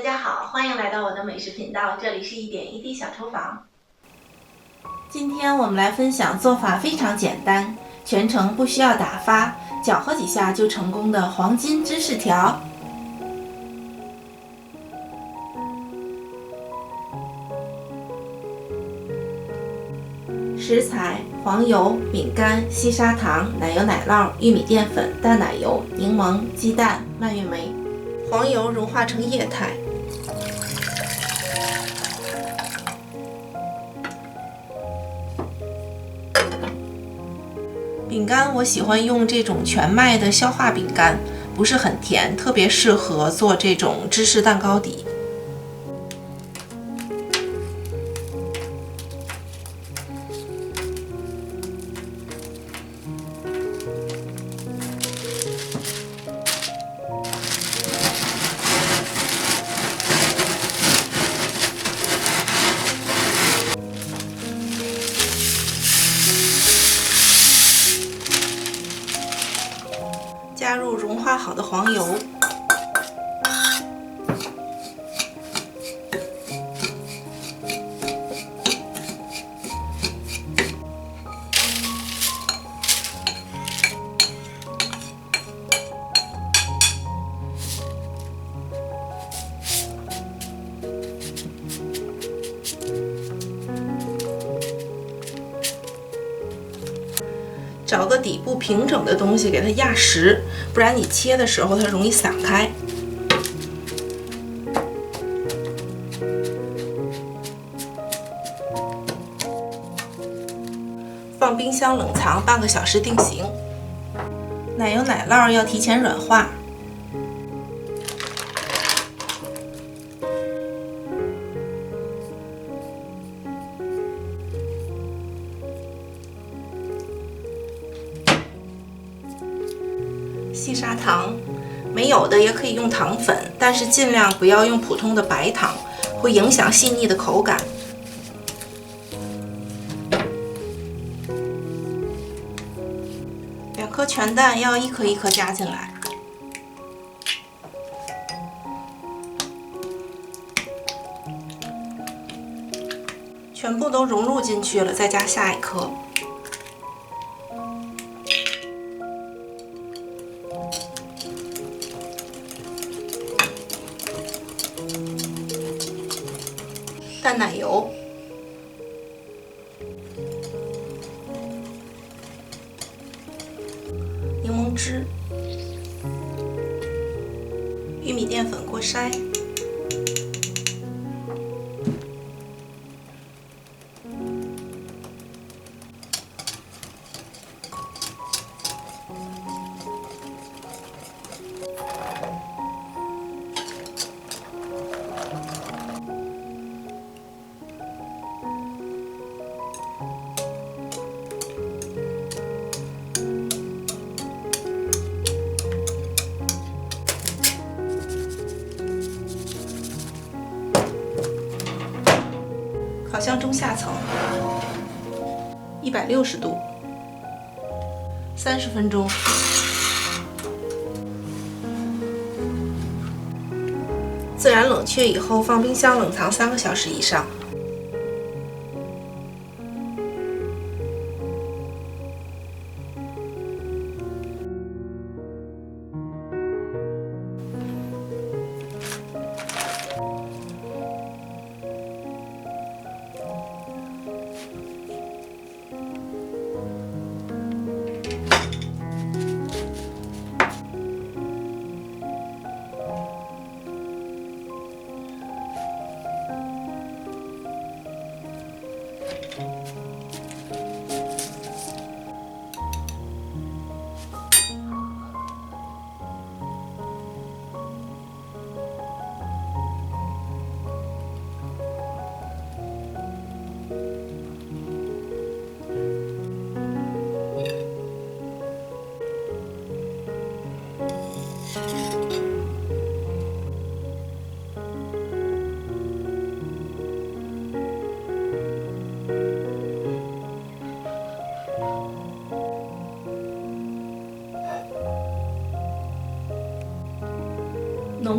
大家好，欢迎来到我的美食频道，这里是一点一滴小厨房。今天我们来分享做法非常简单，全程不需要打发，搅和几下就成功的黄金芝士条。食材：黄油、饼干、细砂糖、奶油奶酪、玉米淀粉、淡奶油、柠檬、鸡蛋、蔓越莓。黄油融化成液态。饼干我喜欢用这种全麦的消化饼干，不是很甜，特别适合做这种芝士蛋糕底。加入融化好的黄油，找个底部平整的东西给它压实，不然你切的时候它容易散开。放冰箱冷藏半个小时定型。奶油奶酪要提前软化。细砂糖，没有的也可以用糖粉，但是尽量不要用普通的白糖，会影响细腻的口感。2颗全蛋要一颗一颗加进来，全部都融入进去了，再加下一颗。淡奶油、柠檬汁、玉米淀粉过筛，烤箱中下层，160度，30分钟。自然冷却以后，放冰箱冷藏3个小时以上。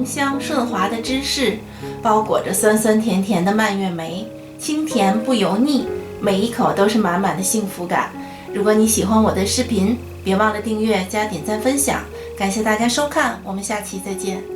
浓香顺滑的芝士，包裹着酸酸甜甜的蔓越莓，清甜不油腻，每一口都是满满的幸福感。如果你喜欢我的视频，别忘了订阅、加点赞、分享。感谢大家收看，我们下期再见。